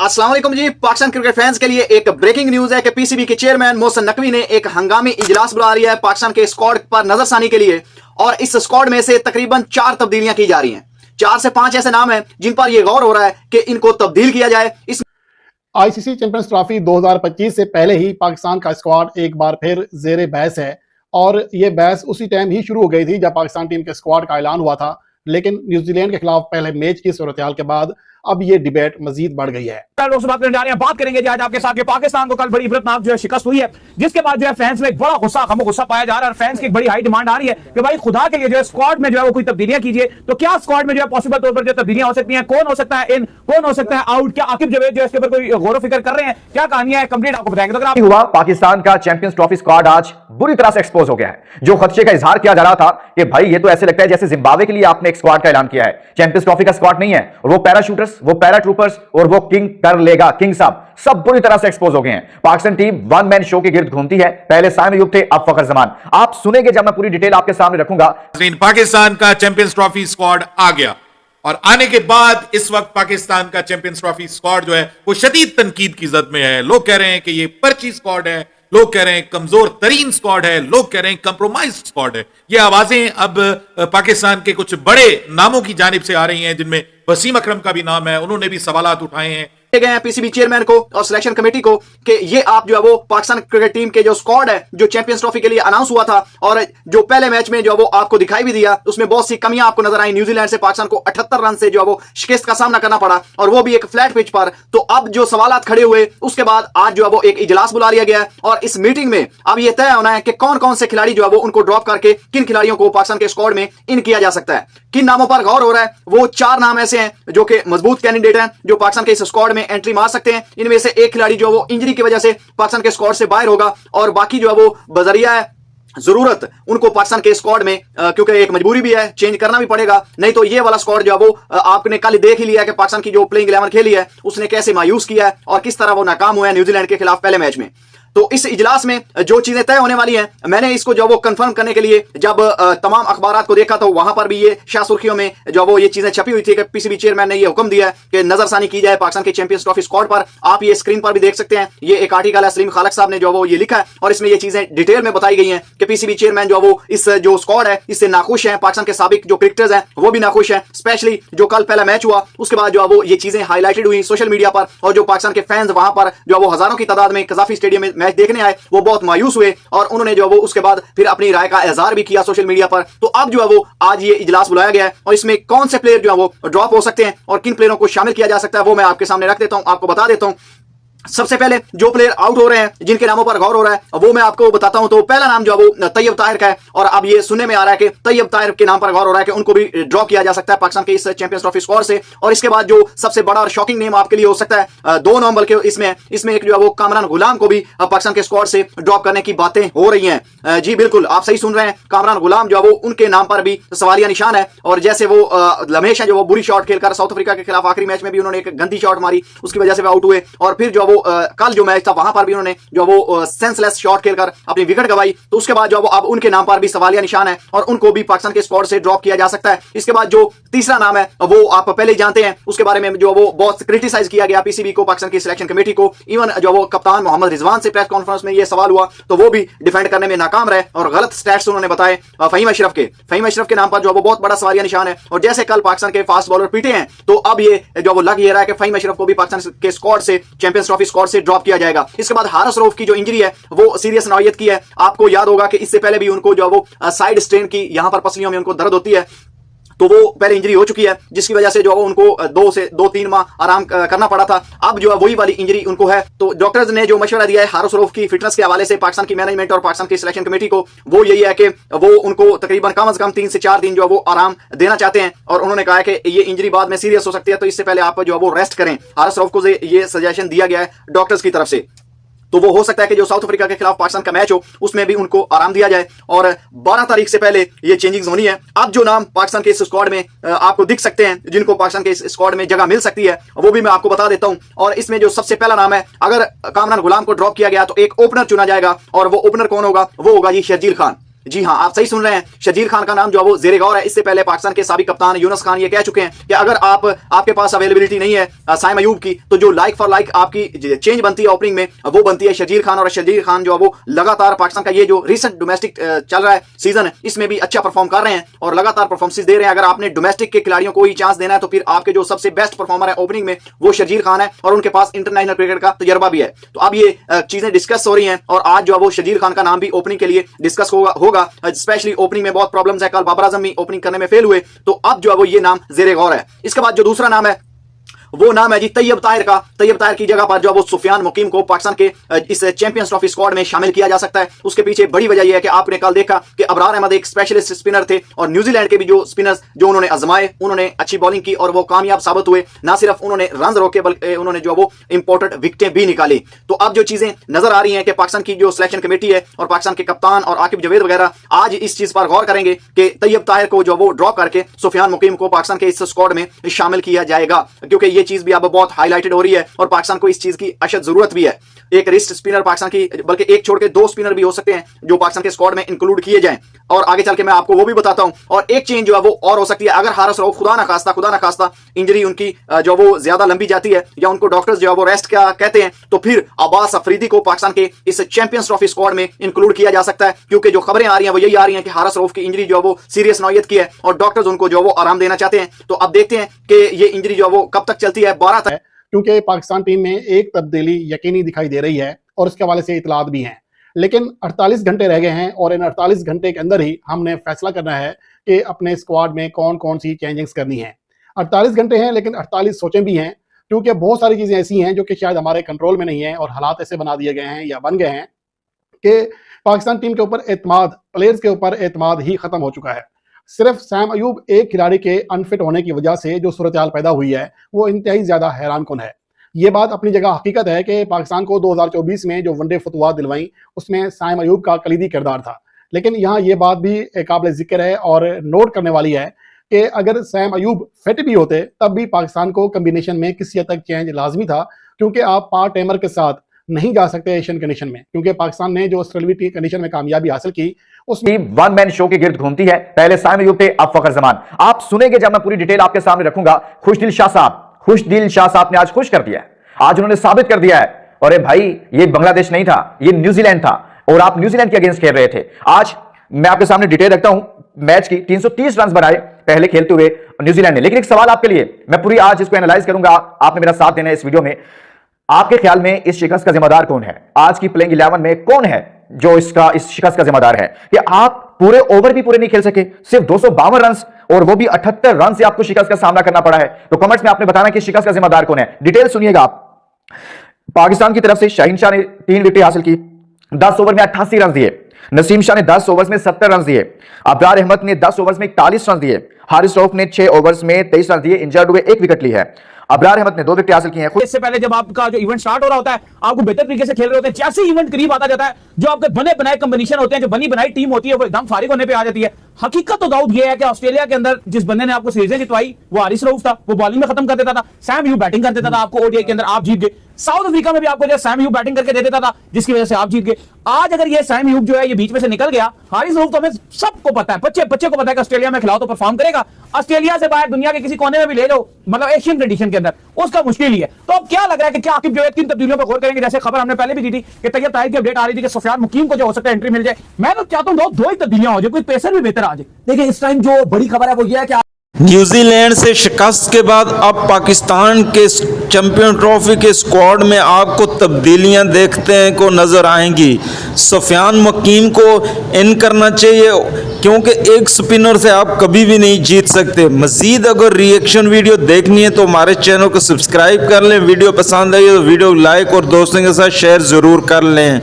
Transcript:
अस्सलाम वालेकुम जी। Pakistan cricket fans के लिए एक ब्रेकिंग न्यूज है कि पीसीबी के चेयरमैन मोहसिन नकवी ने एक हंगामी इजलास बुला लिया है पाकिस्तान के स्क्वाड पर नजरसानी के लिए। और इस स्क्वाड में से तकरीबन 4 तब्दीलियां की जा रही हैं। 4 से 5 ऐसे नाम हैं जिन पर यह गौर हो रहा है कि इनको तब्दील किया जाए। इस आईसीसी चैंपियंस ट्रॉफी 2025 से पहले ही पाकिस्तान का स्क्वाड एक बार फिर जेर बहस है और ये बहस उसी टाइम ही शुरू हो गई थी जब पाकिस्तान टीम के स्क्वाड का ऐलान हुआ था। लेकिन न्यूजीलैंड के खिलाफ पहले मैच की सूरत-हाल के बाद अब ये डिबेट मजीद बढ़ गई है। बात करने जा रहे हैं, बात करेंगे आज आपके साथ पाकिस्तान को कल बड़ी इबरतनाक जो है शिकस्त हुई है, जिसके बाद जो है फैंस में एक बड़ा गुस्सा पाया जा रहा है और फैंस की एक बड़ी हाई डिमांड आ रही है कि भाई खुदा के लिए जो है स्क्वाड में जो है वो कोई तब्दीलियां कीजिए। तो क्या स्क्वाड में जो है पॉसिबल तौर पर जो तब्दीलियां हो सकती हैं, कौन हो सकता है इन, कौन हो सकता है आउट, क्या आकिब जावेद जो है इसके ऊपर कोई गौर फिक्र कर रहे हैं, क्या कहानियां है, कंप्लीट आपको बताएंगे। तो अगर हुआ पाकिस्तान का चैंपियंस ट्रॉफी स्क्वाड आज बुरी तरह से एक्सपोज हो गया है। जो खदशे का इजहार किया जा रहा था कि भाई ये तो ऐसे लगता है जैसे जिम्बाब्वे के लिए आपने एक स्क्वाड का ऐलान किया है, चैंपियंस ट्रॉफी का स्क्वाड नहीं है, और वो पैराशूटर्स, वो पैराट्रूपर्स और वो किंग कर लेगा किंग साहब सब बुरी तरह से एक्सपोज हो गए हैं। Pakistan team one man show के गिर्द घूमती है। पहले साइम अयूब थे, अब फखर जमान। आप सुनेंगे जब मैं पूरी डिटेल आपके सामने रखूंगा। पाकिस्तान का चैंपियंस ट्रॉफी स्क्वाड आ गया और आने के बाद इस वक्त पाकिस्तान का चैंपियंस ट्रॉफी स्क्वाड जो है वो शदीद तनकीद की जद में है। लोग कह रहे हैं कि ये पर्ची स्क्वाड है, लोग कह रहे हैं कमजोर तरीन स्क्वाड है, लोग कह रहे हैं कंप्रोमाइज स्क्वाड है। ये आवाजें अब पाकिस्तान के कुछ बड़े नामों की जानिब से आ रही हैं, जिनमें वसीम अकरम का भी नाम है। उन्होंने भी सवालात उठाए हैं गए हैं पीसीबी चेयरमैन को और सिलेक्शन कमेटी को कि ये आप जो है वो पाकिस्तान क्रिकेट टीम के जो स्क्वाड है जो चैंपियंस ट्रॉफी के लिए अनाउंस हुआ था और जो पहले मैच में जो है वो आपको दिखाई भी दिया, उसमें बहुत सी कमियां आपको नजर आई। न्यूजीलैंड से पाकिस्तान को 78 रन से जो है वो शिकस्त का सामना करना पड़ा और वो भी एक फ्लैट पिच पर। तो अब जो सवालात खड़े हुए उसके बाद आज जो है वो एक इजलास बुला लिया गया और इस मीटिंग में अब यह तय होना है कि कौन कौन से खिलाड़ी जो है वो उनको ड्रॉप करके किन खिलाड़ियों को पाकिस्तान के स्क्वाड में इन किया जा सकता है। किन नामों पर गौर हो रहा है, वो 4 नाम ऐसे हैं जो कि मजबूत कैंडिडेट हैं जो पाकिस्तान के इस स्क्वाड में एंट्री मार सकते हैं। इनमें से एक खिलाड़ी जो वो इंजरी की वजह से पाकिस्तान के स्क्वाड से बाहर होगा और बाकी जो है वो बजरिया है जरूरत उनको पाकिस्तान के स्क्वाड में क्योंकि एक मजबूरी भी है, चेंज करना भी पड़ेगा। नहीं तो ये वाला स्क्वाड जो है वो आपने कल देख ही लिया कि पाकिस्तान की जो प्लेइंग 11 खेली है उसने कैसे मायूस किया है और किस तरह वो नाकाम हुआ है न्यूजीलैंड के खिलाफ पहले मैच में। तो इस इजलास में जो चीजें तय होने वाली हैं, मैंने इसको जो वो कंफर्म करने के लिए जब तमाम अखबारात को देखा तो वहां पर भी ये शाह सुर्खियों में जो वो ये चीजें छपी हुई थी कि पीसीबी चेयरमैन ने ये हुक्म दिया है कि नजरसानी की जाए पाकिस्तान के चैंपियंस ट्रॉफी स्क्वाड पर। आप ये स्क्रीन पर भी देख सकते हैं, ये एक आर्टिकल है सलीम खालक साहब ने जो वो ये लिखा है और इसमें ये चीजें डिटेल में बताई गई हैं कि पीसीबी चेयरमैन जो वो इस जो स्क्वाड है इससे नाखुश है। पाकिस्तान के साबिक जो क्रिकेटर्स हैं वो भी नाखुश है, स्पेशली जो कल पहला मैच हुआ उसके बाद जो वो ये चीजें हाईलाइटेड हुई सोशल मीडिया पर और जो पाकिस्तान के फैंस वहां पर जो वो हजारों की तादाद में कजाफी स्टेडियम में मैच देखने आए वो बहुत मायूस हुए और उन्होंने जो वो उसके बाद फिर अपनी राय का इजहार भी किया सोशल मीडिया पर। तो अब जो है वो आज ये इजलास बुलाया गया है और इसमें कौन से प्लेयर जो है वो ड्रॉप हो सकते हैं और किन प्लेयरों को शामिल किया जा सकता है वो मैं आपके सामने रख देता हूं, आपको बता देता हूं। सबसे पहले जो प्लेयर आउट हो रहे हैं जिनके नामों पर गौर हो रहा है वो मैं आपको बताता हूं। तो पहला नाम जो है वो तैयब ताहिर का है और अब ये सुनने में आ रहा है कि तैयब ताहिर के नाम पर गौर हो रहा है कि उनको भी ड्रॉ किया जा सकता है पाकिस्तान के इस चैंपियंस ट्रॉफी स्क्वाड से। और इसके बाद जो सबसे बड़ा और शॉकिंग नेम आपके लिए हो सकता है, 2 नाम बल्कि इसमें एक जो है वो कामरान गुलाम को भी पाकिस्तान के स्क्वाड से ड्रॉप करने की बातें हो रही हैं। जी बिल्कुल, आप सही सुन रहे हैं, कामरान गुलाम जो है वो उनके नाम पर भी सवालिया निशान है। और जैसे वो हमेशा जो वो बुरी शॉट खेलकर साउथ अफ्रीका के खिलाफ आखिरी मैच में भी उन्होंने एक गंदी शॉट मारी, उसकी वजह से वो आउट हुए और फिर जो वो कल जो था वहां पर भी उन्होंने जो वो सेंसलेस शॉट खेलकर अपनी विकेट गवाई। तो उसके बाद जो वो अब उनके नाम पर भी सवालिया निशान है और उनको भी पाकिस्तान के स्क्वाड से ड्रॉप किया जा सकता है। इसके बाद जो तीसरा नाम है वो आप पहले ही जानते हैं, उसके बारे में जो वो बहुत क्रिटिसाइज किया गया पीसीबी को, पाकिस्तान की सिलेक्शन कमेटी को। इवन जो वो कप्तान मोहम्मद रिजवान से प्रेस कॉन्फ्रेंस में ये सवाल हुआ तो वो भी डिफेंड करने में नाकाम रहे और गलत स्टैट्स उन्होंने बताए फहीम अशरफ के नाम पर जो वो बहुत बड़ा सवालिया निशान है। और जैसे कल पाकिस्तान के फास्ट बॉलर पीटे हैं तो अब ये जो वो लग ये रहा है कि फहीम अशरफ को भी पाकिस्तान के स्क्वाड से चैंपियंस ट्रॉफी स्क्वाड से ड्रॉप किया जाएगा। इसके बाद हारिस रऊफ की जो इंजरी है वो सीरियस नौयत की है। आपको याद होगा कि इससे पहले भी उनको जो वो साइड स्ट्रेन की यहां पर पसलियों में उनको दर्द होती है, तो वो पहले इंजरी हो चुकी है जिसकी वजह से जो उनको 2 माह आराम करना पड़ा था। अब जो है वही वाली इंजरी उनको है। तो डॉक्टर्स ने जो मशवरा दिया है हारिस रऊफ की फिटनेस के हवाले से पाकिस्तान की मैनेजमेंट और पाकिस्तान की सिलेक्शन कमेटी को, वो यही है कि वो उनको तकरीबन कम से कम 3 से 4 दिन जो वो आराम देना चाहते हैं। और उन्होंने कहा है कि ये इंजरी बाद में सीरियस हो सकती है, तो इससे पहले आप जो है वो रेस्ट करें। हारिस रऊफ को ये सजेशन दिया गया है डॉक्टर्स की तरफ से। तो वो हो सकता है कि जो साउथ अफ्रीका के खिलाफ पाकिस्तान का मैच हो उसमें भी उनको आराम दिया जाए और 12 तारीख से पहले ये चेंजिंग्स होनी है। अब जो नाम पाकिस्तान के इस स्क्वाड में आपको दिख सकते हैं जिनको पाकिस्तान के इस स्क्वाड में जगह मिल सकती है वो भी मैं आपको बता देता हूं। और इसमें जो सबसे पहला नाम है, अगर कामरान गुलाम को ड्रॉप किया गया तो एक ओपनर चुना जाएगा और वो ओपनर कौन होगा, वो होगा जी शर्जील खान। जी हाँ, आप सही सुन रहे हैं, शजील खान का नाम जो है वो ज़ेरे गौर है। इससे पहले पाकिस्तान के साबिक कप्तान यूनुस खान ये कह चुके हैं कि अगर आपके पास अवेलेबिलिटी नहीं है साइम अयूब की, तो जो लाइक फॉर लाइक आपकी चेंज बनती है ओपनिंग में, वो बनती है शजील खान। और शजील खान जो है वो लगातार पाकिस्तान का ये जो रिसेंट डोमेस्टिक चल रहा है सीजन, इसमें भी अच्छा परफॉर्म कर रहे हैं और लगातार परफॉर्मेंस दे रहे हैं। अगर आपने डोमेस्टिक के खिलाड़ियों को ही चांस देना है तो फिर आपके जो सबसे बेस्ट परफॉर्मर है ओपनिंग में वो शजील खान है और उनके पास इंटरनेशनल क्रिकेट का तजर्बा भी है। तो अब ये चीजें डिस्कस हो रही हैं और आज जो है वो शजील खान का नाम भी ओपनिंग के लिए डिस्कस होगा। स्पेशली ओपनिंग में बहुत प्रॉब्लम्स है, कल बाबर आजम भी ओपनिंग करने में फेल हुए, तो अब जो है वो ये नाम ज़ेरे गौर है। इसके बाद जो दूसरा नाम है वो नाम है जी तैयब ताहिर का। तैयब ताहिर की जगह पर जो वो सुफियान मुकीम को पाकिस्तान के इस चैंपियंस ट्रॉफी स्क्वाड में शामिल किया जा सकता है। उसके पीछे बड़ी वजह यह है कि आपने कल देखा कि अबरार अहमद एक स्पेशलिस्ट स्पिनर थे और न्यूजीलैंड के भी जो स्पिनर्स जो उन्होंने आजमाए, उन्होंने अच्छी बॉलिंग की और वो कामयाब साबित हुए। ना सिर्फ उन्होंने रन रोके बल्कि उन्होंने जो वो इंपॉर्टेंट विकेटें भी निकाली। तो अब जो चीजें नजर आ रही हैं कि पाकिस्तान की जो सिलेक्शन कमेटी है और पाकिस्तान के कप्तान और आकिब जवेद वगैरह आज इस चीज पर गौर करेंगे कि तैयब ताहिर को जो वो ड्रॉप करके सुफियान मुकीम को पाकिस्तान के इस स्क्वाड में शामिल किया जाएगा, क्योंकि ये चीज भी अब बहुत हाईलाइटेड हो रही है और पाकिस्तान को इस चीज की अशद जरूरत भी है। एक रिस्ट स्पिनर पाकिस्तान की, बल्कि एक छोड़ के 2 स्पिनर भी हो सकते हैं जो पाकिस्तान के स्क्वाड में इंक्लूड किए जाएं और आगे चल के मैं आपको वो भी बताता हूं। और एक चेंज जो है वो और हो सकती है अगर हारिस रऊफ खुदा ना खास्ता इंजरी उनकी जो वो ज्यादा लंबी जाती है या उनको डॉक्टर्स जो है वो रेस्ट क्या कहते हैं, तो फिर अब्बास अफरीदी को पाकिस्तान के इस चैंपियंस ट्रॉफी स्क्वाड में इंक्लूड किया जा सकता है। क्योंकि जो खबरें आ रही हैं वो यही आ रही हैं कि हारिस रऊफ की इंजरी जो है वो सीरियस नौयत की है और डॉक्टर्स उनको जो वो आराम देना चाहते हैं। तो अब देखते हैं कि ये इंजरी जो है वो कब तक चलती है, 12 तक। क्योंकि पाकिस्तान टीम में एक तब्दीली यकीनी दिखाई दे रही है और उसके हवाले से इतलात भी हैं, लेकिन 48 घंटे रह गए हैं और इन 48 घंटे के अंदर ही हमने फैसला करना है कि अपने स्क्वाड में कौन कौन सी चेंजिंग्स करनी है। 48 घंटे हैं लेकिन 48 सोचें भी हैं, क्योंकि बहुत सारी चीज़ें ऐसी हैं जो कि शायद हमारे कंट्रोल में नहीं है और हालात ऐसे बना दिए गए हैं या बन गए हैं कि पाकिस्तान टीम के ऊपर एतमाद, प्लेयर्स के ऊपर एतमाद ही खत्म हो चुका है। सिर्फ सैम अयूब एक खिलाड़ी के अनफिट होने की वजह से जो सूरत हाल पैदा हुई है वो इंतहाई ज्यादा हैरान-कुन है। ये बात अपनी जगह हकीकत है कि पाकिस्तान को 2024 में जो वनडे फतवा दिलवाई उसमें सैम अयूब का कलीदी किरदार था, लेकिन यहाँ ये बात भी काबिल जिक्र है और नोट करने वाली है कि अगर सैम अयूब फिट भी होते तब भी पाकिस्तान को कम्बिनेशन में किसी हद तक चेंज लाजमी था, क्योंकि आप पार्ट टाइमर के साथ नहीं जा सकते एशियन कंडीशन में, क्योंकि पाकिस्तान ने जो ऑस्ट्रेलिया कंडीशन में कामयाबी हासिल की उसमें वन मैन शो के गिर्द घूमती है। पहले साइम अयूब थे, अब फखर जमान। आप सुनेंगे जब मैं पूरी डिटेल आपके सामने रखूंगा। खुशदिल शाह साहब ने आज खुश कर दिया है, आज उन्होंने साबित कर दिया है। और भाई ये बांग्लादेश नहीं था, ये न्यूजीलैंड था और आप न्यूजीलैंड के अगेंस्ट खेल रहे थे। आज मैं आपके सामने डिटेल रखता हूं मैच की। 330 रन बनाए पहले खेलते हुए न्यूजीलैंड ने। लेकिन एक सवाल आपके लिए, मैं पूरी आज इसको एनालाइज करूंगा, आपने मेरा साथ देना है इस वीडियो में। आपके ख्याल में इस शिकस्त का जिम्मेदार कौन है? आज की प्लेइंग 11 में कौन है जो इस शिकस्त का जिम्मेदार है कि आप पूरे ओवर भी पूरे नहीं खेल सके, सिर्फ 252 रन और वो भी 78 रन से आपको शिकस्त का सामना करना पड़ा है? तो कमेंट्स में आपने बताना कि शिकस्त का जिम्मेदार कौन है। डिटेल सुनिएगा आप। पाकिस्तान की तरफ से शाहीन शाह ने 3 विकेट हासिल की, 10 ओवर में 88 रन दिए। नसीम शाह ने 10 ओवर्स में 70 रन दिए। अबरार अहमद ने 10 ओवर्स में 41 रन दिए। हारिस रऊफ ने 6 ओवर्स में 23 रन दिए, इंजर्ड हुए, 1 विकेट ली है। अबरार अहमद ने 2 विकेट हासिल किए हैं। इससे पहले जब आपका जो इवेंट स्टार्ट हो रहा होता है, आपको बेहतर तरीके से खेल रहे होते हैं, जैसे इवेंट करीब आता जाता है, जो आपके बने बनाए कॉम्बिनेशन होते हैं, जो बनी बनाई टीम होती है, वो एकदम फारिग होने पे आ जाती है। हकीकत तो दाऊद ये है कि ऑस्ट्रेलिया के अंदर जिस बंदे ने आपको सीरीजें जितवाई वो हारिस रऊफ था, वो बॉलिंग में खत्म कर देता था। सैम अयूब बैटिंग कर देता था, आपको ओडीआई के अंदर आप जीत गए। साउथ अफ्रीका में भी आपको जो सैम अयूब बैटिंग करके दे देता था, जिसकी वजह से आप जीत गए। आज अगर ये सैम अयूब जो है ये बीच में से निकल गया, हारिस रऊफ तो हमें सबको पता है, बच्चे को पता है कि ऑस्ट्रेलिया में खिलाओ तो परफॉर्म करेगा। ऑस्ट्रेलिया से बाहर दुनिया के किसी कोने में भी ले लो, मतलब एशियन कंडीशन के अंदर, उसका मुश्किल ही है। तो अब क्या लग रहा है कि क्या आकिब जो है 3 तब्दीलियों पर गौर करेंगे? जैसे खबर हमने पहले भी दी थी कि तैयब ताहिर की अपडेट आ रही थी कि सुफियान मुकीम को जो हो सकता है एंट्री मिल जाए। मैं तो चाहता हूं 2 ही तब्दीलियां हो जाए, कोई पेसर भी बेहतर आ जाए। देखिए इस टाइम जो बड़ी खबर है वो ये है कि न्यूजीलैंड से शिकस्त के बाद अब पाकिस्तान के चैंपियन ट्रॉफी के स्क्वाड में आपको तब्दीलियां देखते हैं को नज़र आएंगी। सुफियान मुकीम को इन करना चाहिए, क्योंकि एक स्पिनर से आप कभी भी नहीं जीत सकते। मज़ीद अगर रिएक्शन वीडियो देखनी है तो हमारे चैनल को सब्सक्राइब कर लें। वीडियो पसंद आई तो वीडियो लाइक और दोस्तों के साथ शेयर ज़रूर कर लें।